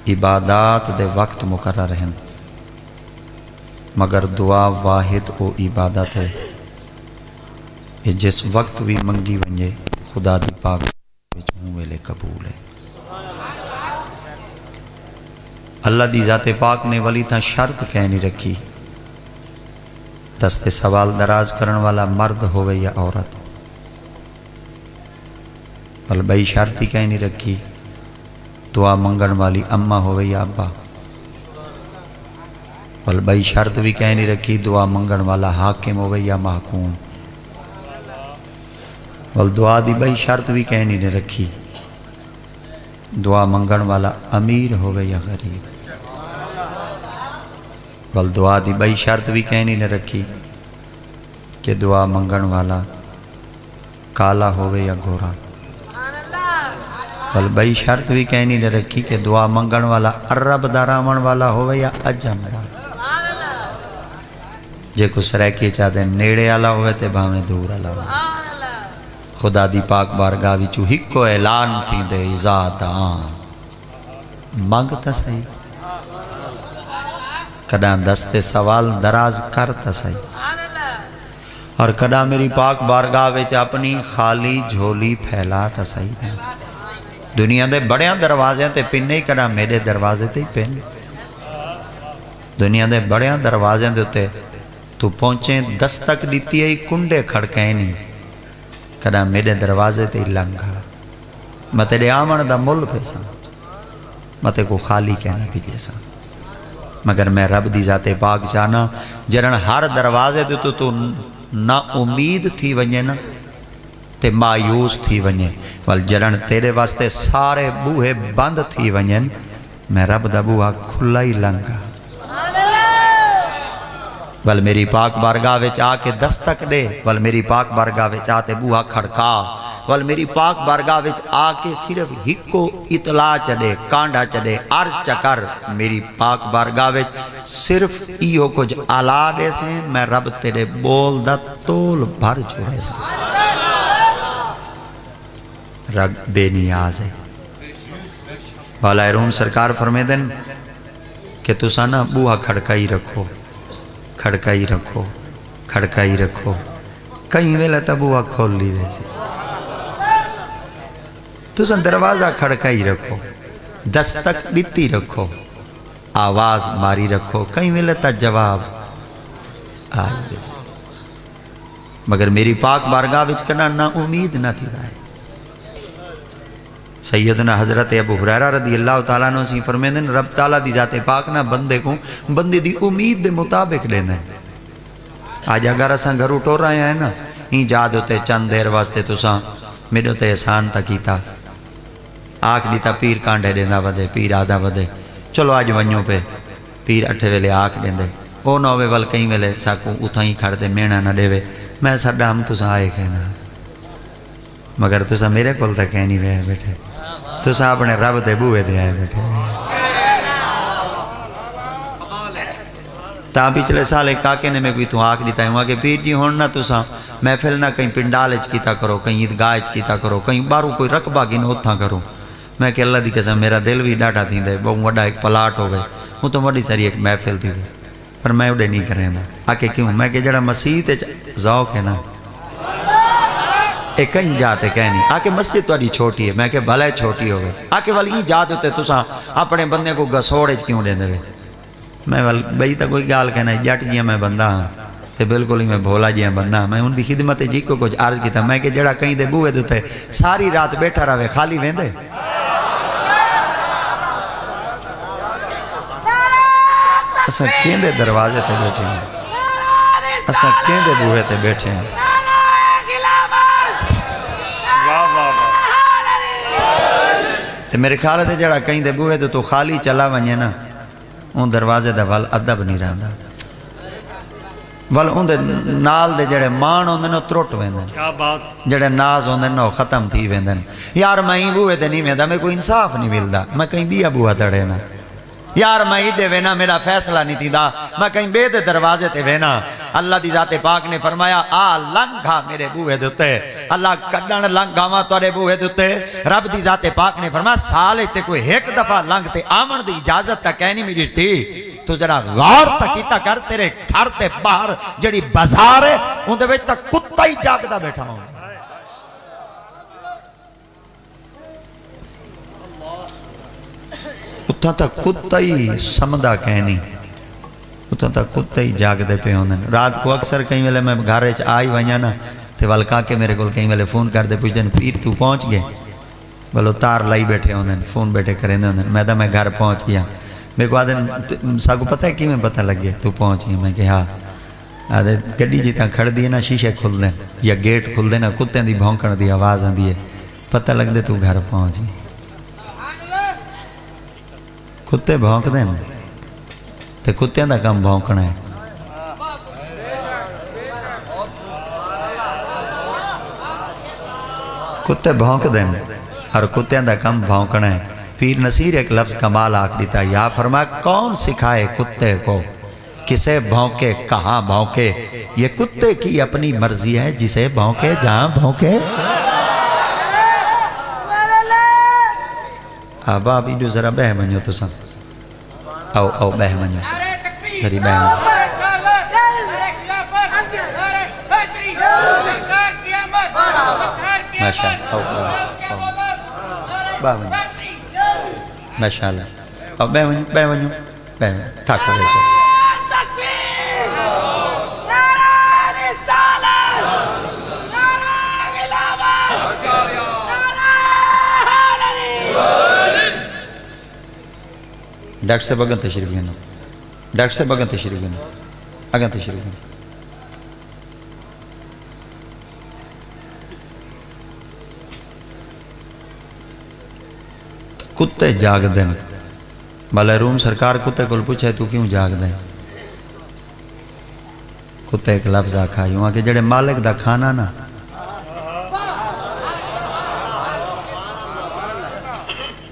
عبادات دے وقت مقرر ہیں، مگر دعا واحد او عبادت ہے کہ جس وقت بھی منگی ونجے خدا دی پاک ہوں ویلے قبول ہے۔ اللہ دی ذات پاک نے ولی تھا شرط کہہ نہیں رکھی، دست سوال دراز کرن والا مرد ہوئے یا عورت، بل بھئی شرط ہی کہہ نہیں رکھی دعا منگن والی اماں ہوئے یا ابا، بل بھئی شرط بھی کہہ نہیں رکھی دعا منگن والا حاکم ہوئے یا محکوم، بل دعا دی بھئی شرط بھی کہہ نہیں رکھی دعا منگن والا امیر ہوئے یا غریب، بل دعا دی بھئی شرط بھی کہہ نہیں رکھی کہ دعا منگن والا کالا ہوئے یا گورا، بل بھئی شرط بھی کہہ نہیں رکھی کہ دعا منگن والا عرب دارامن والا ہوئے یا عجم دا، جے کو سریکی چاہتے نیڑے آلا ہوئے تے بھامے دور آلا ہوئے۔ خدا دی پاک بارگاہ وچو ہکو اعلان تھی دے ازاد آن مانگتا صحیح، کداں دست سوال دراز کرتا صحیح، اور کداں میری پاک بارگاہ وچ اپنی خالی جھولی پھیلاتا صحیح ہے۔ دنیا دے بڑیاں دروازے تے پنے ہی کداں میرے دروازے تے ہی پنے، دنیا دے بڑیاں دروازے تے تو پہنچیں دستک دیتی ہے کنڈے کھڑکیں نہیں، کداں میرے دروازے تے ہی لنگا، میں تیرے آمن دا مل پیسا، میں تے کو خالی کہنا بھی جیسا، مگر میں رب دی ذات پاک جانا جرن ہر دروازے تے تو نا امید تھی ونجے نا تے مایوس تھی ونجے، وال جرن تیرے واسطے سارے بوہے بند تھی ونجے، میں رب دا بوہا کھلا ہی لنگا، ول میری پاک بارگاہ وچ آ کے دستک دے، ول میری پاک بارگاہ وچ آتے بوہا کھڑکا، ول میری پاک بارگاہ وچ آ کے صرف ہکو اطلاع چڑے کانڈا چڑے عرض چکر، میری پاک بارگاہ وچ صرف ایہو کچھ آلا دے سے میں رب تیرے بول دا تول بھر چھوڑے سے، رب بے نیاز ہے۔ والا ایرون سرکار فرمے دن کہ تسا نا بوہا کھڑکائی رکھو، کھڑکائی رکھو، کھڑکائی رکھو، کہیں ویلے تا بوہا کھول لی ویسے، تسا دروازہ کھڑکائی رکھو، دستک دیتی رکھو، آواز ماری رکھو، کہیں ویلے تا جواب آج ویسے، مگر میری پاک بارگاہ وچ کنا نا امید نہ تھی رہے۔ سیدنا حضرت ابو ہریرہ رضی اللہ تعالیٰ عنہ سی فرمیدن رب تعالیٰ دی ذات پاک نہ بندے کو بندے دی امید دے مطابق لینا ہے۔ آج اگر اساں گھر اٹھو رہے ہیں نا ہی جاد ہوتے چند دیر واسطے تو ساں میرے ہوتے احسان تا کیتا، آنکھ دیتا پیر کانڈے دینا ودے، پیر آدھا ودے، چلو آج ونیوں پہ پیر اٹھے ویلے آنکھ دیندے، او نہ ہوئے ول کہیں ویلے ساکو اتھا ہی کھڑ دے مینا نہ دے وے، میں ساڈا ہم تو ساں آئے کہنا، مگر تو ساں میرے کول تا کہنی وے بیٹھے، تو ساں اپنے رب دے بوئے دے آئے بیٹھے۔ تاں پچھلے سال ایک کاکے نے میں کوئی تو آنکھ دیتا ہے کہ پیر جی ہون نہ تو ساں محفل نہ کہیں پنڈال اچ کیتا کرو، کہیں عیدگاہ اچ کیتا کرو، کہیں بارو کوئی رقبہ کی نوتھا کرو، میں کہ اللہ دی قسم میرا دل بھی ڈاٹا تھی دے بہت وڈا ایک پلاٹ ہو گئے، وہ تو وڈی ساری ایک محفل تھی گئی، پر میں اڑے نہیں کریں دا، آکے کیوں میں کہ جڑا مسیح تے ذوق ہے نا ایک کہیں جاتے کہنی، آکے مسجد تو اڈی چھوٹی ہے، میں کہ بھلے چھوٹی ہو گئے، آکے والی ہی جات ہوتے تو ساں اپنے بندے کو گسوڑے کیوں دے دے، میں بھئی تا کوئی گال کہنا ہے جٹ جی میں بندہ ہاں تے بالکل ہی میں بھولا جی بندہ ہاں، میں ان دی خدمت جی کو کچھ عرض کیتا، میں کہ جڑا کہیں دے بوئے دوتے ساری رات بیٹھا رہے خالی ویندے، اسا کہیں دے دروازے تے بیٹھے ہیں، اسا کہیں دے بوئے تے بیٹھے ہیں، تے میرے خیال ہے جڑا کہیں دے بوئے تو خالی چلا ونجے نا ان دروازے دا ول ادب نہیں رہندا، ول ان دے نال دے جڑے مان ہوندے نو ترٹ ویندن، جڑے ناز ہوندے نو ختم تھی ویندن، یار میں ہی بوئے تے نہیں ویندا، میں کوئی انصاف نہیں ملدا، میں کہیں بیا بوہا تڑے نا، یار میں ہی دے وینا میرا فیصلہ نہیں تھی دا، میں کہیں بے دے دروازے تے وینا، اللہ دی ذات پاک نے فرمایا آ لنگھا میرے بوہے دوتے اللہ کڈن لنگھاواں تورے بوہے دوتے رب دی ذات پاک نے فرمایا سالے تے کوئی ایک دفعہ لنگھتے آمن دی اجازت تک کہنی میری تھی تو ذرا غور تکیتا کر تیرے گھر تے باہر جڑی بازار ہے ان دے وچ تک کتا ہی جاگدا بیٹھا ہوں اتھا تک کتا ہی سمدہ کہنی اتھا تک کتا ہی جاگ دے پہ ہوندن رات کو اکثر کہیں ویلے میں گھارے چ آئی وائنیا نا تے والکا کے میرے کول کہیں ویلے فون کر دے پوچھ دن پیر تو پہنچ گئے بلو تار لائی بیٹھے ہوندن فون بیٹھے کریں ہوندن میں میں گھر پہنچ گیا میں کو آدھن ساکو پتہ ہے کی میں پتہ لگ گیا تو پہنچ گیا میں کہ ہاں آدھے گڑی جیتا کھڑ دیئے نا شیشے کھل دیں یا گیٹ کھل دیں نا کتیں دی بھونکن دی آواز آن دیئے پتہ لگ دے تو گھر پہنچ گیا کتے بھونک دیں تے کتیں دا کم بھونکنا ہے کتے بھونک دیں اور کتیں دا کم بھونکنا ہے پیر نصیر ایک لفظ کمال آکھ دیتا یا فرمایا کون سکھائے کتے کو کسے بھونکے کہاں بھونکے یہ کتے کی اپنی مرضی ہے جسے بھونکے جہاں بھونکے آبا ابھی جو ذرا بہ منجو تو سن او بہ منجو ذری بہ منجو ماشاءاللہ بہ منجو ماشاءاللہ او بہ منجو تھاک رہے سو ڈاکٹر صاحب اگن تشریف گئنو ڈاکٹر صاحب اگن تشریف گئنو اگن تشریف گئنو کتے جاگ دیں بھلے روم سرکار کتے کل پوچھے تو کیوں جاگ دیں کتے ایک لفظ آکھا یوں آکے جڑے مالک دا کھانا نا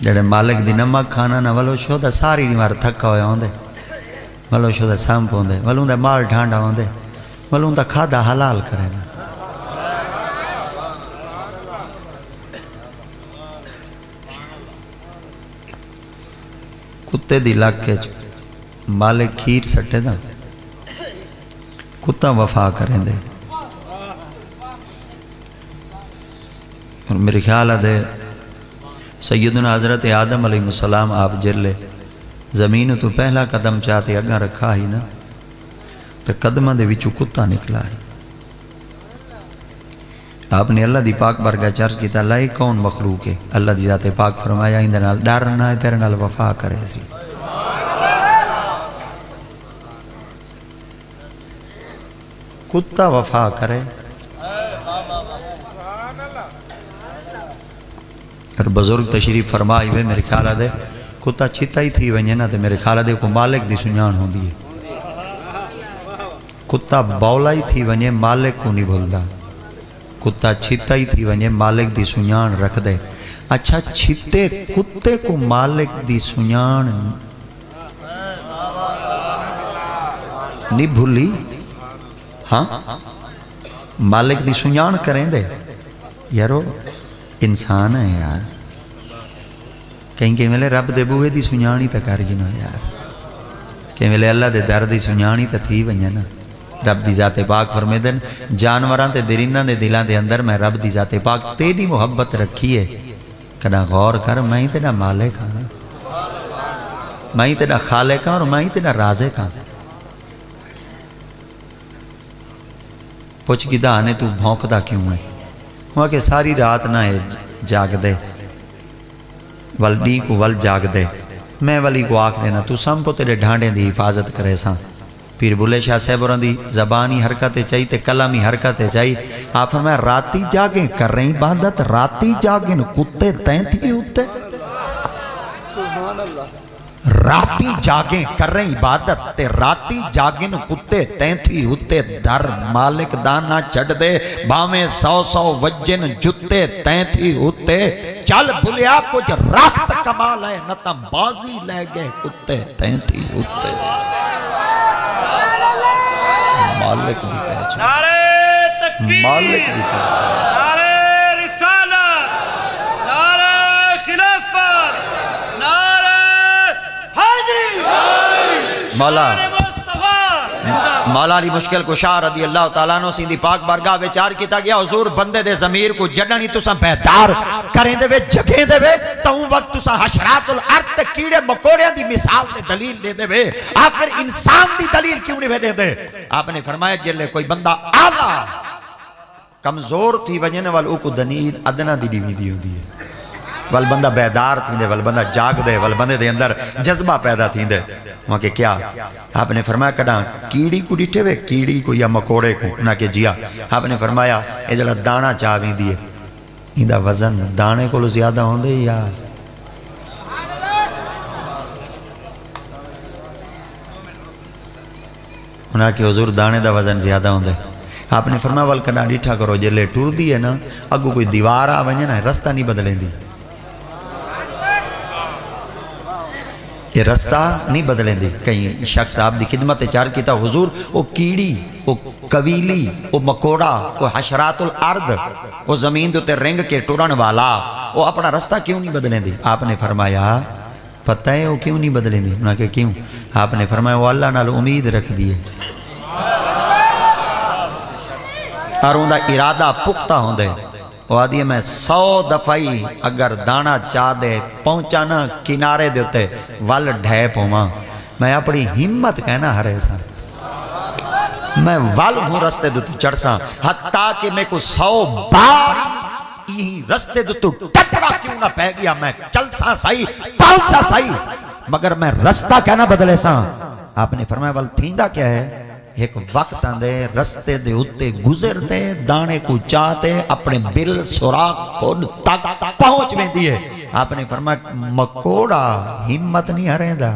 جڑے مالک دی نمک کھانا نا ولو شو دا ساری دیوار تھکا ہویا ہوندے ولو شو دا سامپ ہوندے ولو دا مال ڈھانڈا ہوندے ولو دا کھادا حلال کرے نا کتے دی لاکے مالک کھیر سٹے دا کتا وفا کریں دے اور میرے خیال ہے سیدنا حضرت آدم علیہ السلام آپ جرلے زمین تو پہلا قدم چاہتے اگاں رکھا ہی نا تو قدمہ دے وچو کتا نکلا ہے آپ نے اللہ دی پاک برگا چرچ کیتا لائے کون مخلوق ہے اللہ دی ذات پاک فرمایا اندر نال ڈارنا ہے تیرے نال وفا کرے سی کتا وفا کرے اور بزرگ تشریف فرمائی ہوئے میرے خیال دے کتا چھتا ہی تھی ونجے نا تے میرے خیال دے کو مالک دی سنجان ہوں دی کتا بولا ہی تھی ونجے مالک کو نہیں بھولدا کتا چھتا ہی تھی ونجے مالک دی سنجان رکھ دے اچھا چھتے کتے کو مالک دی سنجان نہیں بھولی ہاں مالک دی سنجان کریں دے یارو انسان ہے یار کہیں کہ ملے رب دے بوہے دی سنجانی تا کر جنو یار کہ ملے اللہ دے در دی سنجانی تا تھی ونجنا رب دی ذات پاک فرمیدن جانوران تے درندہ دے دلان دے اندر میں رب دی ذات پاک تیری محبت رکھی ہے کنا غور کر میں ہی تینا مالک ہاں میں ہی تینا خالق ہاں اور میں ہی تینا رازق ہاں پوچھ گدا آنے تو بھونکدا کیوں ہے وہاں کہ ساری رات نہ جاگ دے والدی کو ول جاگ دے میں ولی کو آکھ دینا تو سمپو تیرے ڈھانڈیں دی حفاظت کرے ساں پیر بھولے شاہ صاحب دی زبانی حرکتیں چاہی تے کلامی حرکتیں چاہی آپ فرمایا راتی جاگیں کر رہی عبادت راتی جاگیں کتے تین تھی ہوتے راتی جاگیں کر رہی عبادت تے راتی جاگیں کتے تین تھی ہوتے در مالک دانا چڑھ دے بامیں سو سو وجن جتے تین تھی ہوتے چل بھولیا کچھ راحت کمال ہے نتا بازی لے گئے کتے تین تھی ہوتے مالک دی پہچان، نعرہ تکبیر، مالک دی پہچان۔ نعرہ رسالت، نعرہ خلافت، نعرہ حیدری، مولا شان مصطفیٰ، مولا علی مشکل کشا رضی اللہ تعالیٰ عنہ سیندھی پاک بارگاہ وچار کیتا گیا حضور بندے دے ضمیر کو جڑنی تساں بیدار کریں دے وے جگیں دے وے تو وقت تساں حشرات الارض تے کیڑے مکوڑیاں دی مثال تے دلیل دے دے وے، آخر انسان دی دلیل کیوں نہیں دے دے؟ آپ نے فرمایا جلے کوئی بندہ آلہ کمزور تھی وجن وال اوکو دنید ادنا دی دیوی دی ہوندی ہے، وال بندہ بیدار تھی دے، وال بندہ جاگ دے، وال بندے دے اندر جذبہ پیدا تھی دے۔ وہاں کہ کیا؟ آپ نے فرمایا کڑاں کیڑی کو ڈیٹھے وے، کیڑی کو یا مکوڑے کو نہ کہ جیا۔ آپ نے فرمایا اے جڑا دانا چاہویں دیئے اندہ وزن دانے کو زیادہ ہوں دے یا انہاں کہ حضور دانے دا وزن زیادہ ہوں دے۔ آپ نے فرمایا والکڑاں ڈیٹھا کرو جلے ٹور دیئے نا اگو کوئی دیوار آویں نا رستہ نہیں بدلیں دی، یہ رستہ نہیں بدلیں دی۔ کہیں شخص آپ دی خدمت چار کیتا حضور وہ کیڑی، وہ قویلی، وہ مکوڑا، وہ حشرات الارض، وہ زمین دوتے رنگ کے ٹورن والا وہ اپنا رستہ کیوں نہیں بدلیں دی؟ آپ نے فرمایا پتہ ہے وہ کیوں نہیں بدلیں دی؟ انہاں کہ کیوں؟ آپ نے فرمایا وہ اللہ نال امید رکھ دیئے اور اندہ ارادہ پختہ ہوں دے، وہ آدھی ہے میں 100 دفعی اگر دانا چاہ دے پہنچانا کنارے دیتے وال ڈھیپ ہوں میں اپنی ہمت کہنا ہر ایسا میں وال ہوں رستے دیتو چڑھساں حتیٰ کہ میں کو 100 بار یہی رستے دیتو ٹپڑا کیوں نہ پہ گیا میں چلساں صحیح پہنچا صحیح مگر میں رستہ کہنا بدلے ساں۔ آپ نے فرمایا وال تھیندہ کیا ہے؟ ایک وقت آندے رستے دے اتے گزر دے دانے کو چاہتے اپنے بل سراغ خود تک پہنچ میں دیئے۔ آپ نے فرمایا مکوڑا ہمت نہیں ہریں دا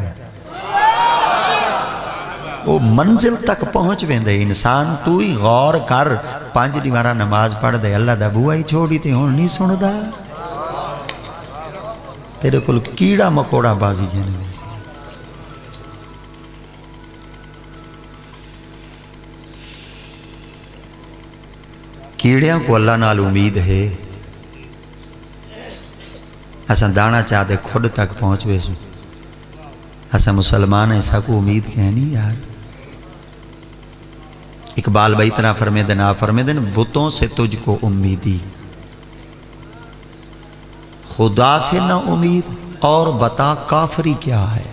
وہ منزل تک پہنچ میں دے۔ انسان تو ہی غور کر 5 دیوارہ نماز پڑھ دے اللہ دا بوئی چھوڑی تھی ہون نہیں سن دا تیرے کل کیڑا مکوڑا بازی ہے نہیں سی۔ کیڑیاں کو اللہ نال امید ہے اساں دانا چاہتے خود تک پہنچ ویسو اساں مسلمان ایسا کو امید کہنی یار۔ اقبال بھائی طرح فرمیدن آپ فرمیدن بتوں سے تجھ کو امیدی خدا سے نہ امید اور بتا کافری کیا ہے۔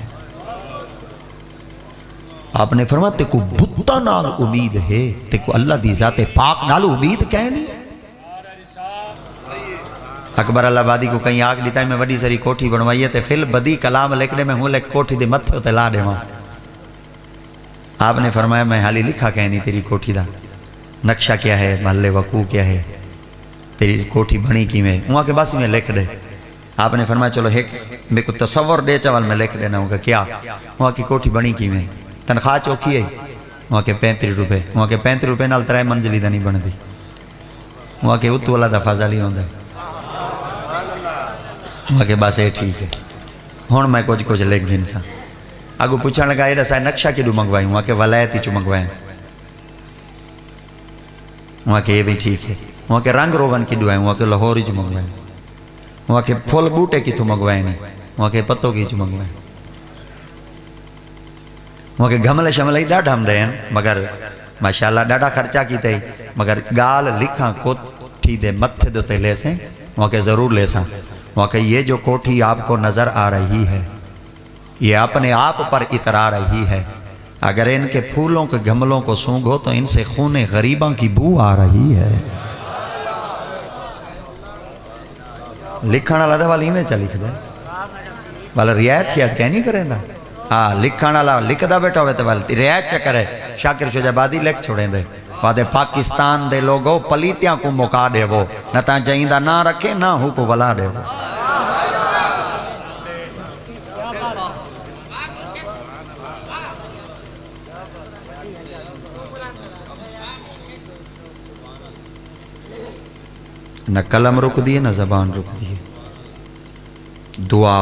آپ نے فرمایا تے کو بتا نال امید ہے تے کو اللہ دی ذات پاک نال امید کہنی۔ اکبر اللہ بادی کو کہیں آگ دیتا ہے میں وڈی سری کوٹھی بنوائی ہے تے فل بدی کلام لکھ دے میں ہوں لکھ کوٹھی دے متھے ہوتے لا دے وہاں۔ آپ نے فرمایا میں حالی لکھا کہنی تیری کوٹھی دا نقشہ کیا ہے محلے وقوع کیا ہے تیری کوٹھی بنی کی میں وہاں کے بس میں لکھ دے۔ آپ نے فرمایا چلو ایک میں کو تصور دے چوال میں لکھ دینا ہوں کیا وہاں کی کوٹھی بنی کی میں تنخواہ چوکی ہے وہاں کے 35 روپے وہاں کے 35 روپے نال 3 منزلی دا نہیں بن دی وہاں کے اتو اللہ دا فضالی ہوندہ وہاں کے بس ہے ٹھیک ہے ہون میں کچھ لکھ دین سا آگو پوچھا لگا یہ رسائے نقشہ کی دو منگوائیں وہاں کے ولایتی چو منگوائیں وہاں کے یہ بھی ٹھیک ہے وہاں کے رنگ روغن کی دعائیں وہاں کے لاہوری چو منگوائیں وہاں کے پھول بوٹے کی تو منگوائیں نہیں وہاں کے پتوں کی چو منگوائیں وہاں کے گھملے شملے ڈاڑھ ہم دے ہیں مگر ماشاءاللہ ڈاڑھا خرچہ کی تے مگر گال لکھاں کوٹھی دے متھے دوتے لے سیں وہاں کے ضرور لے ساں وہاں کہ یہ جو کوٹھی آپ کو نظر آ رہی ہے یہ اپنے آپ پر اترا رہی ہے اگر ان کے پھولوں کے گھملوں کو سونگھو تو ان سے خون غریباں کی بو آ رہی ہے لکھانا لدہ والی میں چا لکھ دے والا ریایت شاید کہنی کریں نا لکھانا لکھ دا بیٹا ہوئے تو والا ریایت چا کرے شاکر شجابادی لکھ چھوڑیں دے وعدے پاکستان دے لوگوں پلیتیاں کو مکا دے وہ نہ تاں جائندہ نہ رکھے نہ ہو کو ولا دے وہ نہ کلم رک دیئے نہ زبان رک دیئے دعا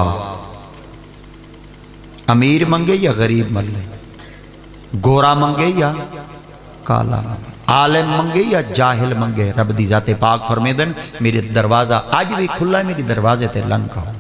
امیر منگے یا غریب منگے گورا منگے یا کالا عالم منگے یا جاہل منگے رب دی ذات پاک فرمیدن میرے دروازہ آج بھی کھلا ہے، میری دروازے تے لنگ کھاؤ